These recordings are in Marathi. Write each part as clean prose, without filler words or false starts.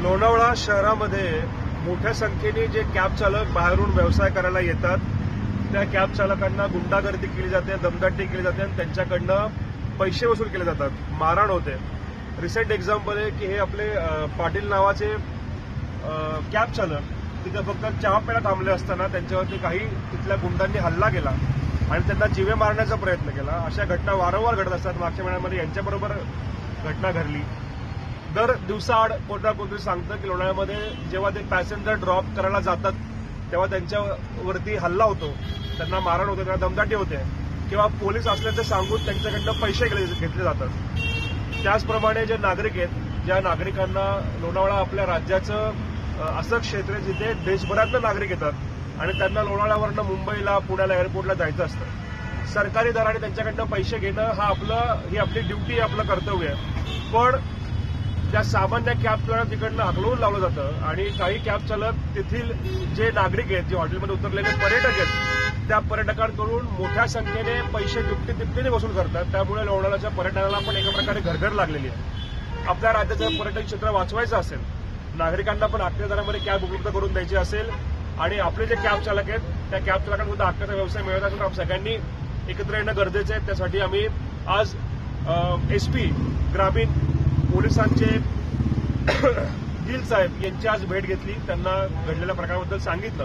लोणावळा शहरामध्ये मोठ्या संख्येने जे कॅब चालक बाहेरून व्यवसाय करायला येतात त्या कॅब चालकांना गुंडागर्दी केली जाते, दमदाटी केली जाते आणि त्यांच्याकडनं पैसे वसूल केले जातात, मारहाण होते. रिसेंट एक्झाम्पल आहे की हे आपले पाटील नावाचे कॅब चालक तिथे फक्त चहा प्यायला थांबले असताना त्यांच्यावरती काही तिथल्या गुंडांनी हल्ला केला आणि त्यांना जीवे मारण्याचा प्रयत्न केला. अशा घटना वारंवार घडत असतात. मागच्या महिन्यामध्ये यांच्याबरोबर घटना घडली. दर दिवसाआड कोणता कोणतरी सांगतं की लोणावळ्यामध्ये जेव्हा ते पॅसेंजर ड्रॉप करायला जातात तेव्हा त्यांच्यावरती हल्ला होतो, त्यांना मारहाण होते, त्यांना दमदाटी होते किंवा पोलीस असल्याचं सांगून त्यांच्याकडनं पैसे घेतले जातात. त्याचप्रमाणे जे नागरिक आहेत, ज्या नागरिकांना लोणावळा आपल्या राज्याचं असं क्षेत्र आहे जिथे देशभरातले नागरिक येतात आणि त्यांना लोणावळ्यावरनं मुंबईला, पुण्याला, एअरपोर्टला जायचं असतं. सरकारी दराने त्यांच्याकडनं पैसे घेणं ही आपली ड्युटी, आपलं कर्तव्य आहे. पण त्या सामान्य कॅब चालक तिकडनं हकलवून लावलं जातं आणि काही कॅब चालक तेथील जे नागरिक आहेत, जे हॉटेलमध्ये उतरलेले पर्यटक आहेत, त्या पर्यटकांकडून मोठ्या संख्येने पैसे दुपटीने वसूल करतात. त्यामुळे लोणावळ्याच्या पर्यटनाला पण एका प्रकारे घरघर लागलेली आहे. आपल्या राज्याचं पर्यटन क्षेत्र वाचवायचं असेल, नागरिकांना पण हक्काच्या दरामध्ये कॅब उपलब्ध करून द्यायची असेल आणि आपले जे कॅब चालक आहेत त्या कॅब चालकांना सुद्धा हक्काचा व्यवसाय मिळत असेल तर आपण सगळ्यांनी एकत्र येणं गरजेचं आहे. त्यासाठी आम्ही आज एसपी ग्रामीण पोलिसांचे गिल साहेब यांची आज भेट घेतली. त्यांना घडलेल्या प्रकाराबद्दल सांगितलं.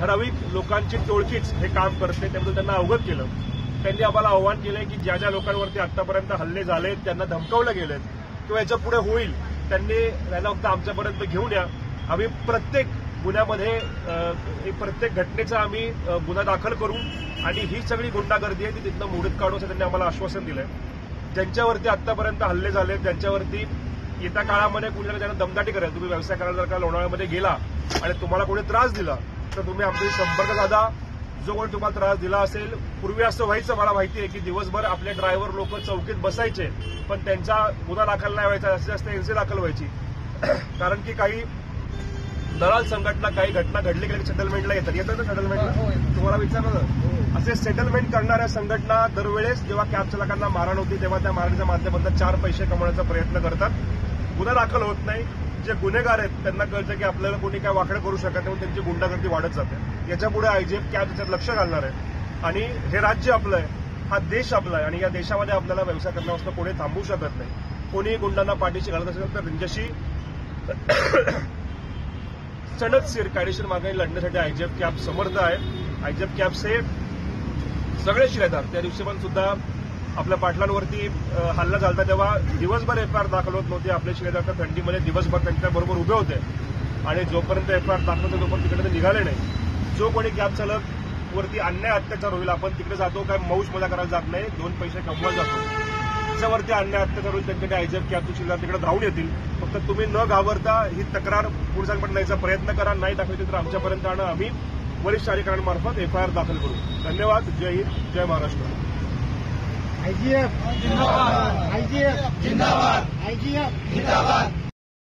ठराविक लोकांची टोळकीच हे काम करते त्याबद्दल त्यांना अवगत केलं. त्यांनी आम्हाला आव्हान केलंय की ज्या ज्या लोकांवरती आतापर्यंत हल्ले झालेत, त्यांना धमकावलं गेलेत किंवा याच्या पुढे होईल, त्यांनी त्यांना फक्त आमच्यापर्यंत घेऊन या. आम्ही प्रत्येक गुन्ह्यामध्ये प्रत्येक घटनेचा आम्ही गुन्हा दाखल करू आणि ही सगळी गुंडागर्दी आहे ती तिथनं मोडीत काढू असं त्यांनी आम्हाला आश्वासन दिलंय. ज्यांच्यावरती आतापर्यंत हल्ले झाले, ज्यांच्यावरती येत्या काळामध्ये कुणाला त्यांना दमदाटी करेल, तुम्ही व्यवसाय करायला जर का लोणावळ्यामध्ये गेला आणि तुम्हाला कोणी त्रास दिला तर तुम्ही आमच्याशी संपर्क साधा. जो कोणी तुम्हाला त्रास दिला असेल, पूर्वी असं व्हायचं, मला माहिती आहे की दिवसभर आपले ड्रायव्हर लोक चौकीत बसायचे पण त्यांचा गुन्हा दाखल नाही व्हायचा, जास्तीत जास्त एनसी दाखल व्हायची. कारण की काही दलाल संघटना काही घटना घडली की सेटलमेंटला येतात ना सेटलमेंटला, तुम्हाला विचारलं असे सेटलमेंट करणाऱ्या संघटना दरवेळेस जेव्हा कॅब चालकांना मारहाण होती तेव्हा त्या मारहाणीच्या माध्यमातून 4 पैसे कमवण्याचा प्रयत्न करतात. गुन्हा दाखल होत नाही. जे गुन्हेगार आहेत त्यांना कळतं की आपल्याला कोणी काय वाकडं करू शकत नाही, त्यांची गुंडागर्दी वाढत जाते. याच्यापुढे आयजीएफ कॅब त्याच्यात लक्ष घालणार आहे आणि हे राज्य आपलं आहे, हा देश आपला आहे आणि या देशामध्ये आपल्याला व्यवसाय करण्यापासून कोणी थांबवू शकत नाही. कोणी गुंडांना पाठीशी घालत असेल तर त्यांच्याशी सनदशीर कायदेशीर मागणी लढण्यासाठी आयजीएफ कॅब समर्थ आहे. आयजीएफ कॅबचे सगळे शिलेदार त्या दिवशी पण सुद्धा आपल्या पाटलांवरती हल्ला झाला तेव्हा दिवसभर एफआयआर दाखल होत नव्हती. आपले शिलेदार तर थंडीमध्ये दिवसभर त्यांच्याबरोबर उभे होते आणि जोपर्यंत एफआयआर दाखल होते तोपर्यंत तिकडे ते निघाले नाही. जो कोणी कॅब चालक वरती अन्याय अत्याचार होईल, आपण तिकडे जातो काय मौज मजा करायला जात नाही, 2 पैसे कमवायला जातो, त्याच्यावरती अन्याय अत्याचार होईल त्यांच्याकडे आयजीएफ कॅबचे शिलेदार तिकडे धावून येतील. फक्त तुम्ही न घाबरता ही तक्रार पोलिसांपर्यंत न्यायचा प्रयत्न करा. नाही दाखवली तर आमच्यापर्यंत आणा, आम्ही वरिष्ठ अधिकाऱ्यांमार्फत एफआयआर दाखल करू. धन्यवाद. जय हिंद, जय महाराष्ट्र. आयजीएफ जिंदाबाद, आयजीएफ जिंदाबाद, आयजीएफ जिंदाबाद.